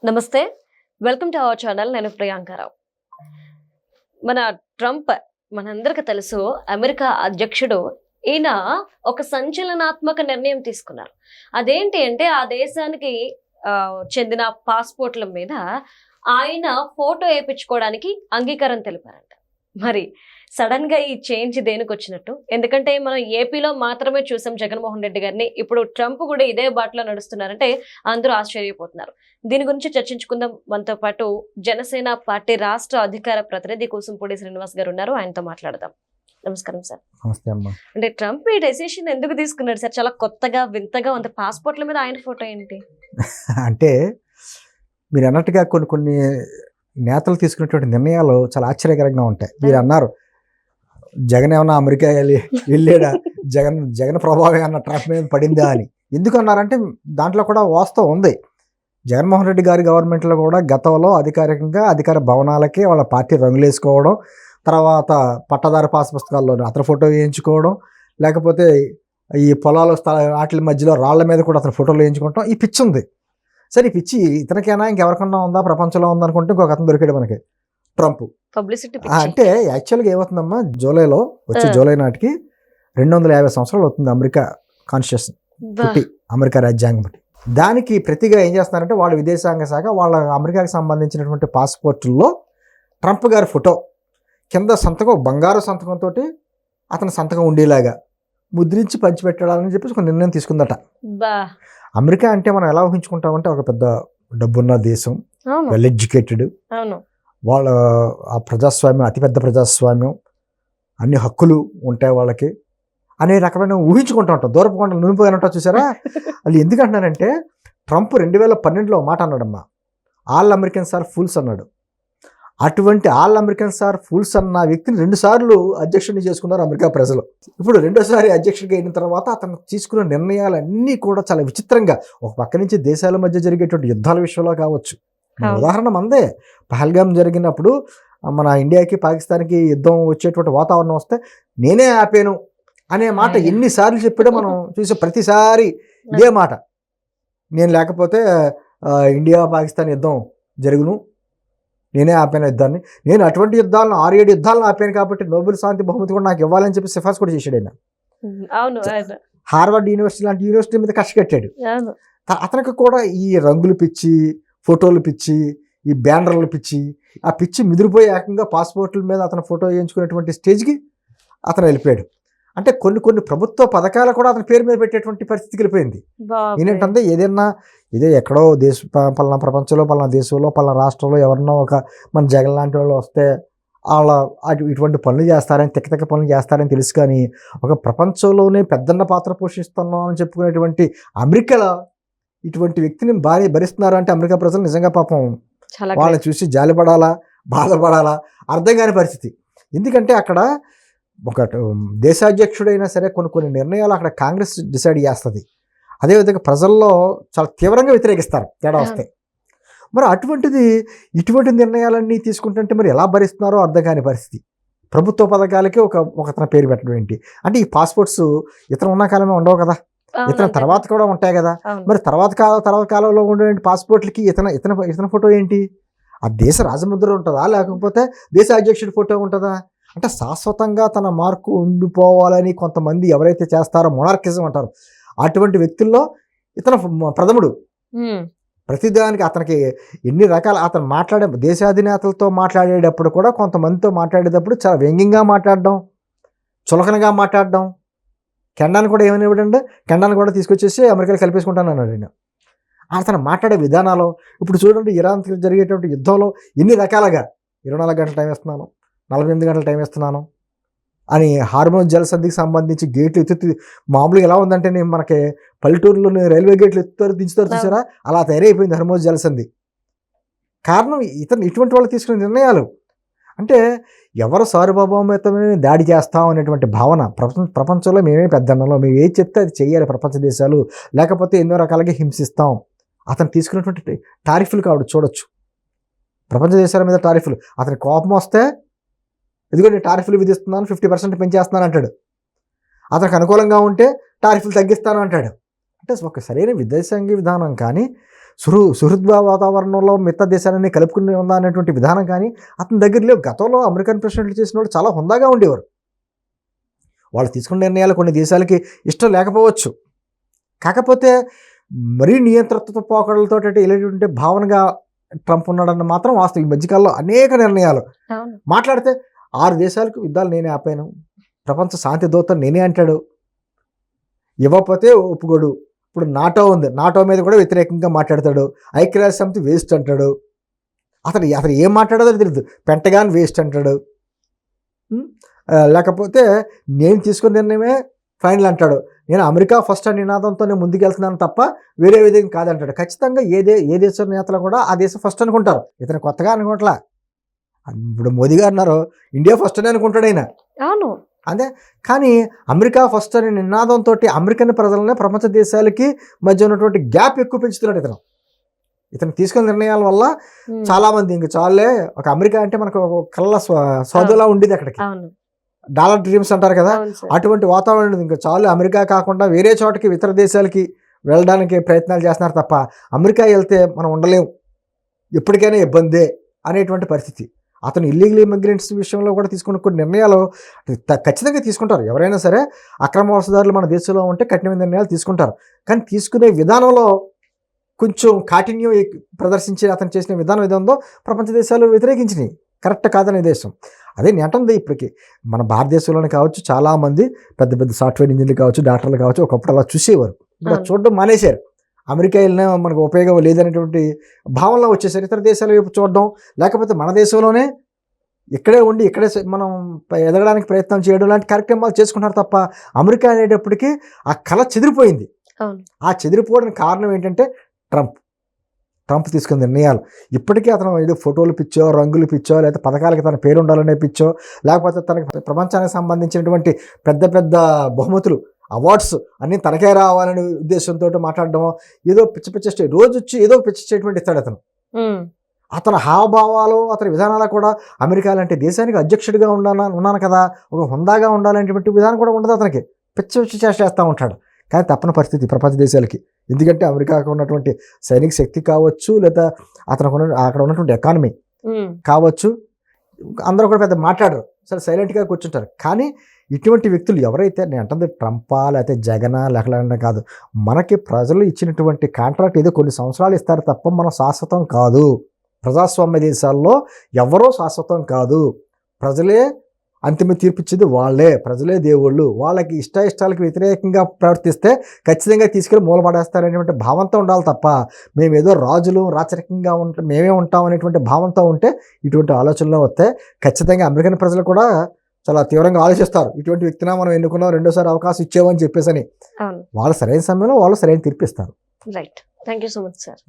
నమస్తే. Welcome to our channel. నేను ప్రియాంకారావు. మన ట్రంప్ మనందరికీ తెలుసు, అమెరికా అధ్యక్షుడు. ఈయన ఒక సంచలనాత్మక నిర్ణయం తీసుకున్నారు. అదేంటి అంటే ఆ దేశానికి చెందిన పాస్పోర్ట్ల మీద ఆయన ఫోటో వేయించుకోవడానికి అంగీకారం తెలిపారంట. మరి సడన్ గా ఈ చేంజ్ దేనికి వచ్చినట్టు? ఎందుకంటే మనం ఏపీలో మాత్రమే చూసాం జగన్మోహన్ రెడ్డి గారిని. ఇప్పుడు ట్రంప్ కూడా ఇదే బాటలో నడుస్తున్నారంటే అందరూ ఆశ్చర్యపోతున్నారు. దీని గురించి చర్చించుకుందాం. మనతో పాటు జనసేన పార్టీ రాష్ట్ర అధికార ప్రతినిధి కూసుంపూడి శ్రీనివాస్ గారు ఉన్నారు. ఆయనతో మాట్లాడదాం. నమస్కారం సార్. నమస్తే అమ్మా. అంటే ట్రంప్ ఈ డెసిషన్ ఎందుకు తీసుకున్నాడు సార్? చాలా కొత్తగా వింతగా ఉంది. పాస్పోర్ట్ల మీద ఆయన ఫోటో ఏంటి? అంటే మీరు అన్నట్టుగా కొన్ని నేతలు తీసుకున్నటువంటి నిర్ణయాలు చాలా ఆశ్చర్యకరంగా ఉంటాయి. మీరు అన్నారు జగన్ ఏమన్నా అమెరికా వెళ్ళాడా, జగన్ ప్రభావం ఏమన్నా ట్రంప్ మీద పడిందా అని. ఎందుకు అన్నారంటే దాంట్లో కూడా వాస్తవం ఉంది. జగన్మోహన్ రెడ్డి గారి గవర్నమెంట్లో కూడా గతంలో అధికారికంగా అధికార భవనాలకే వాళ్ళ పార్టీ రంగులు వేసుకోవడం, తర్వాత పట్టదారు పాస్ పుస్తకాల్లో అతని ఫోటో వేయించుకోవడం, లేకపోతే ఈ పొలాల వాటి మధ్యలో రాళ్ల మీద కూడా అతని ఫోటోలు వేయించుకోవడం, ఈ పిచ్చి ఉంది. సరే ఈ పిచ్చి ఇతనికైనా ఇంకెవరికన్నా ఉందా, ప్రపంచంలో ఉందనుకుంటే ఇంకొక అతను దొరికాడు మనకి, ట్రంప్. పబ్లిసిటీ అంటే యాక్చువల్గా ఏమవుతుందమ్మా, జూలైలో జూలై నాటికి 250 సంవత్సరాలు అవుతుంది అమెరికా కాన్స్టిట్యూషన్ పుట్టి, అమెరికా రాజ్యాంగం బట్టి. దానికి ప్రతిగా ఏం చేస్తున్నారంటే వాళ్ళ విదేశాంగ శాఖ వాళ్ళ అమెరికాకి సంబంధించినటువంటి పాస్పోర్టుల్లో ట్రంప్ గారి ఫోటో కింద సంతకం, బంగారు సంతకంతో అతని సంతకం ఉండేలాగా ముద్రించి పంచిపెట్టాలని చెప్పేసి ఒక నిర్ణయం తీసుకుందట. అమెరికా అంటే మనం ఎలా ఊహించుకుంటామంటే ఒక పెద్ద డబ్బున్న దేశం, వెల్ ఎడ్యుకేటెడ్, వాళ్ళ ఆ ప్రజాస్వామ్యం, అతిపెద్ద ప్రజాస్వామ్యం, అన్ని హక్కులు ఉంటాయి వాళ్ళకి అనే రకమైన ఊహించుకుంటూ ఉంటాం. దూరపు కొండలు నునిపోయి ఉంటా చూసారా. అది ఎందుకంటున్నానంటే ట్రంప్ 2012లో మాట అన్నాడమ్మా, ఆల్ అమెరికన్స్ ఆర్ ఫూల్స్ అన్నాడు. అటువంటి ఆల్ అమెరికన్స్ ఆర్ ఫూల్స్ అన్న వ్యక్తిని 2 సార్లు అధ్యక్షుడిని చేసుకున్నారు అమెరికా ప్రజలు. ఇప్పుడు 2సారి అధ్యక్షుడిగా అయిన తర్వాత అతను తీసుకున్న నిర్ణయాలన్నీ కూడా చాలా విచిత్రంగా, ఒక పక్క నుంచి దేశాల మధ్య జరిగేటువంటి యుద్ధాల విషయంలో కావచ్చు. ఉదాహరణ మందే, పహల్గామ్ జరిగినప్పుడు మన ఇండియాకి పాకిస్తాన్కి యుద్ధం వచ్చేటువంటి వాతావరణం వస్తే నేనే ఆపాను అనే మాట ఎన్నిసార్లు చెప్పాడో మనం చూసే. ప్రతిసారి ఇదే మాట, నేను లేకపోతే ఇండియా పాకిస్తాన్ యుద్ధం జరుగును, నేనే ఆపాను యుద్ధాన్ని, నేను అటువంటి యుద్ధాలను 6-7 యుద్ధాలను ఆపాను కాబట్టి నోబెల్ శాంతి బహుమతి కూడా నాకు ఇవ్వాలని చెప్పి సిఫార్సు కూడా చేశాడు ఆయన. హార్వర్డ్ యూనివర్సిటీ లాంటి యూనివర్సిటీ మీద కష్ట కట్టాడు. అతనికి కూడా ఈ రంగులు పిచ్చి, ఫోటోలు పిచ్చి, ఈ బ్యానర్లు పిచ్చి, ఆ పిచ్చి మిదిరిపోయి ఏకంగా పాస్పోర్ట్ల మీద అతను ఫోటో వేయించుకునేటువంటి స్టేజ్కి అతను వెళ్ళిపోయాడు. అంటే కొన్ని ప్రభుత్వ పథకాలు కూడా అతని పేరు మీద పెట్టేటువంటి పరిస్థితికి వెళ్ళిపోయింది. ఏంటంటే ఏదైనా ఇదే ఎక్కడో పలానా ప్రపంచంలో, పలానా దేశంలో, పలానా రాష్ట్రంలో ఎవరన్నా ఒక మన జగన్ లాంటి వాళ్ళు వస్తే వాళ్ళ ఇటువంటి పనులు చేస్తారని, తిక్క పనులు చేస్తారని తెలుసు. కానీ ఒక ప్రపంచంలోనే పెద్దన్న పాత్ర పోషిస్తున్నాం అని చెప్పుకునేటువంటి అమెరికాలో ఇటువంటి వ్యక్తిని భరిస్తున్నారు అంటే అమెరికా ప్రజలు నిజంగా పాపం వాళ్ళని చూసి జాలిపడాలా, బాధపడాలా అర్థం కాని పరిస్థితి. ఎందుకంటే అక్కడ ఒక దేశాధ్యక్షుడైనా సరే కొన్ని నిర్ణయాలు అక్కడ కాంగ్రెస్ డిసైడ్ చేస్తుంది. అదేవిధంగా ప్రజల్లో చాలా తీవ్రంగా వ్యతిరేకిస్తారు తేడా వస్తే. మరి ఇటువంటి నిర్ణయాలన్నీ తీసుకుంటుంటే మరి ఎలా భరిస్తున్నారో అర్థం కాని పరిస్థితి. ప్రభుత్వ పథకాలకి ఒకతన పేరు పెట్టడం ఏంటి అంటే, ఈ పాస్పోర్ట్స్ ఇతను ఉన్న కాలమే ఉండవు కదా, ఇతని తర్వాత కూడా ఉంటాయి కదా. మరి తర్వాత కాలంలో ఉండే పాస్పోర్ట్లకి ఇతని ఫోటో ఏంటి? ఆ దేశ రాజముద్ర ఉంటుందా, లేకపోతే దేశ అధ్యక్షుడి ఫోటో ఉంటుందా? అంటే శాశ్వతంగా తన మార్కు ఉండిపోవాలని కొంతమంది ఎవరైతే చేస్తారో మొనార్కిజం అంటారు, అటువంటి వ్యక్తుల్లో ఇతను ప్రథముడు. ప్రతిదానికి అతనికి ఎన్ని రకాల, అతను మాట్లాడే దేశాధినేతలతో మాట్లాడేటప్పుడు కూడా కొంతమందితో మాట్లాడేటప్పుడు చాలా వ్యంగ్యంగా మాట్లాడడం, చులకనగా మాట్లాడడం. కెండాన్ని కూడా ఏమని ఇవ్వడండి, కెండాన్ని కూడా తీసుకొచ్చేసి అమెరికాలో కలిపేసుకుంటాను అన్నాడు ఆయన. అతను మాట్లాడే విధానాలు ఇప్పుడు చూడండి, ఇరాన్ జరిగేటువంటి యుద్ధంలో ఎన్ని రకాలుగా 24 గంటల టైం ఇస్తున్నాను, 48 గంటల టైం ఇస్తున్నాను అని హార్మోజ్ జలసంధికి సంబంధించి గేట్లు ఎత్తుతూ, మామూలుగా ఎలా ఉందంటే మనకి పల్లెటూరులోని రైల్వే గేట్లు ఎత్తుతారు దించుతారు చూసారా, అలా తయారైపోయింది హార్మోజ్ జలసంధి. కారణం ఇటువంటి వాళ్ళు తీసుకునే నిర్ణయాలు. అంటే ఎవరు సార్వభౌమత్వమే దాడి చేస్తాం అనేటువంటి భావన. ప్రపంచంలో మేమే పెద్దన్నలో, మేము ఏది చెప్తే అది చెయ్యాలి ప్రపంచ దేశాలు, లేకపోతే ఎన్నో రకాలుగా హింసిస్తాం. అతను తీసుకున్నటువంటి టారిఫ్లు కావడం చూడొచ్చు, ప్రపంచ దేశాల మీద టారిఫ్లు. అతని కోపం వస్తే ఎందుకంటే నేను టారిఫ్లు విధిస్తున్నాను, 50% పెంచేస్తున్నాను అంటాడు. అతనికి అనుకూలంగా ఉంటే టారిఫ్లు తగ్గిస్తాను అంటాడు. అంటే ఒక సరైన విదేశాంగ విధానం కానీ సుహృద్భావ వాతావరణంలో మిగతా దేశాలన్నీ కలుపుకుని ఉందా అనేటువంటి విధానం కానీ అతని దగ్గర లేవు. గతంలో అమెరికన్ ప్రెసిడెంట్లు చేసిన వాళ్ళు చాలా హుందాగా ఉండేవారు. వాళ్ళు తీసుకున్న నిర్ణయాలు కొన్ని దేశాలకి ఇష్టం లేకపోవచ్చు, కాకపోతే మరీ నియంత్రిత పోకడలతో వెళ్ళేటువంటి భావనగా ట్రంప్ ఉన్నాడన్న మాత్రం వాస్తవం. ఈ మధ్యకాలంలో అనేక నిర్ణయాలు మాట్లాడితే 6 దేశాలకు యుద్ధాలు నేనే ఆపాను, ప్రపంచ శాంతి దూత నేనే అంటాడు, ఇవ్వకపోతే ఒప్పుకోడు. ఇప్పుడు నాటో ఉంది, నాటో మీద కూడా వ్యతిరేకంగా మాట్లాడతాడు, ఐక్యరాజ్య సమితి వేస్ట్ అంటాడు, అతను ఏం మాట్లాడదో తెలియదు, పెంటగాన్ వేస్ట్ అంటాడు, లేకపోతే నేను తీసుకున్న నిర్ణయమే ఫైనల్ అంటాడు, నేను అమెరికా ఫస్ట్ అని నినాదంతో నేను ముందుకెళ్తున్నాను తప్ప వేరే విధంగా కాదంటాడు. ఖచ్చితంగా ఏ దేశ నేతలు కూడా ఆ దేశం ఫస్ట్ అనుకుంటారు, ఇతను కొత్తగా అనుకోవట్లా. ఇప్పుడు మోదీ గారు అన్నారు ఇండియా ఫస్ట్ అని అనుకుంటాడు ఆయన, అవును అదే. కానీ అమెరికా ఫస్ట్ అనే నినాదంతో అమెరికన్ ప్రజలనే ప్రపంచ దేశాలకి మధ్య ఉన్నటువంటి గ్యాప్ ఎక్కువ పెంచుతున్నాడు ఇతను తీసుకున్న నిర్ణయాల వల్ల. చాలా మంది ఇంక చాలే, ఒక అమెరికా అంటే మనకు ఒక కళ్ళ సోదలా ఉండేది, అక్కడికి డాలర్ డ్రీమ్స్ అంటారు కదా, అటువంటి వాతావరణం ఇంకా చాలు, అమెరికా కాకుండా వేరే చోటకి ఇతర దేశాలకి వెళ్ళడానికి ప్రయత్నాలు చేస్తున్నారు తప్ప అమెరికా వెళ్తే మనం ఉండలేం, ఎప్పటికైనా ఇబ్బందే అనేటువంటి పరిస్థితి. అతను ఇల్లీగల్ ఇమిగ్రెంట్స్ విషయంలో కూడా తీసుకున్న కొన్ని నిర్ణయాలు ఖచ్చితంగా తీసుకుంటారు. ఎవరైనా సరే అక్రమ వలసదారులు మన దేశంలో ఉంటే కఠినమైన నిర్ణయాలు తీసుకుంటారు, కానీ తీసుకునే విధానంలో కొంచెం కాఠిన్యం ప్రదర్శించి అతను చేసిన విధానం ఏదో ప్రపంచ దేశాలు వ్యతిరేకించినాయి, కరెక్ట్ కాదనే దేశం. అదే నేటంది. ఇప్పటికీ మన భారతదేశంలోనే కావచ్చు, చాలామంది పెద్ద పెద్ద సాఫ్ట్వేర్ ఇంజనీర్లు కావచ్చు, డాక్టర్లు కావచ్చు, ఒకప్పుడు అలా చూసేవారు, ఇప్పుడు చూడడం మానేశారు. అమెరికా వెళ్ళినా మనకు ఉపయోగం లేదనేటువంటి భావనలో వచ్చేసరి ఇతర దేశాల వైపు చూడడం, లేకపోతే మన దేశంలోనే ఇక్కడే ఉండి ఇక్కడే మనం ఎదగడానికి ప్రయత్నం చేయడం లాంటి కార్యక్రమాలు చేసుకుంటారు తప్ప అమెరికా అనేటప్పటికీ ఆ కళ చెదిరిపోయింది. ఆ చెదిరిపోవడానికి కారణం ఏంటంటే ట్రంప్ తీసుకున్న నిర్ణయాలు. ఇప్పటికీ అతను ఏదో ఫోటోలు పిచ్చో, రంగులు పిచ్చో, లేకపోతే పథకాలకి తన పేరు ఉండాలనే పిచ్చో, లేకపోతే తనకి ప్రపంచానికి సంబంధించినటువంటి పెద్ద పెద్ద బహుమతులు, అవార్డ్స్ అన్నీ తనకే రావాలనే ఉద్దేశంతో మాట్లాడడం, ఏదో పిచ్చ రోజు వచ్చి ఏదో పిచ్చ స్టేట్మెంట్ ఇస్తాడు అతను. అతని హావభావాలు, అతని విధానాలు కూడా అమెరికా లాంటి దేశానికి అధ్యక్షుడిగా ఉన్నాను కదా, ఒక హుందాగా ఉండాలనేటువంటి విధానం కూడా ఉండదు అతనికి, పిచ్చి చేస్తూ ఉంటాడు. కానీ తప్పని పరిస్థితి ప్రపంచ దేశాలకి, ఎందుకంటే అమెరికాకు ఉన్నటువంటి సైనిక శక్తి కావచ్చు, లేదా అతనికి అక్కడ ఉన్నటువంటి ఎకానమీ కావచ్చు, అందరూ కూడా పెద్ద మాట్లాడరు, సరే సైలెంట్గా కూర్చుంటారు. కానీ ఇటువంటి వ్యక్తులు ఎవరైతే, నేను అంటుంది ట్రంపా లేకపోతే జగనా లేకపోతే కాదు, మనకి ప్రజలు ఇచ్చినటువంటి కాంట్రాక్ట్ ఏదో కొన్ని సంవత్సరాలు ఇస్తారు తప్ప మనం శాశ్వతం కాదు. ప్రజాస్వామ్య దేశాల్లో ఎవరో శాశ్వతం కాదు, ప్రజలే అంతిమ తీర్పిచ్చేది వాళ్ళే, ప్రజలే దేవుళ్ళు. వాళ్ళకి ఇష్టాలకు వ్యతిరేకంగా ప్రవర్తిస్తే ఖచ్చితంగా తీసుకెళ్ళి మూలపడేస్తారనేటువంటి భావంతో ఉండాలి తప్ప మేమేదో రాజులు రాచరికంగా మేమే ఉంటాం అనేటువంటి భావంతో ఉంటే ఇటువంటి ఆలోచనలు వస్తే ఖచ్చితంగా అమెరికన్ ప్రజలు కూడా చాలా తీవ్రంగా ఆలోచిస్తారు. ఇటువంటి వ్యక్తినా మనం ఎన్నుకున్నాం, రెండోసారి అవకాశం ఇచ్చేవని చెప్పేసి, వాళ్ళు సరైన సమయంలో వాళ్ళు సరైన తీర్పిస్తారు. Right, thank you so much sir.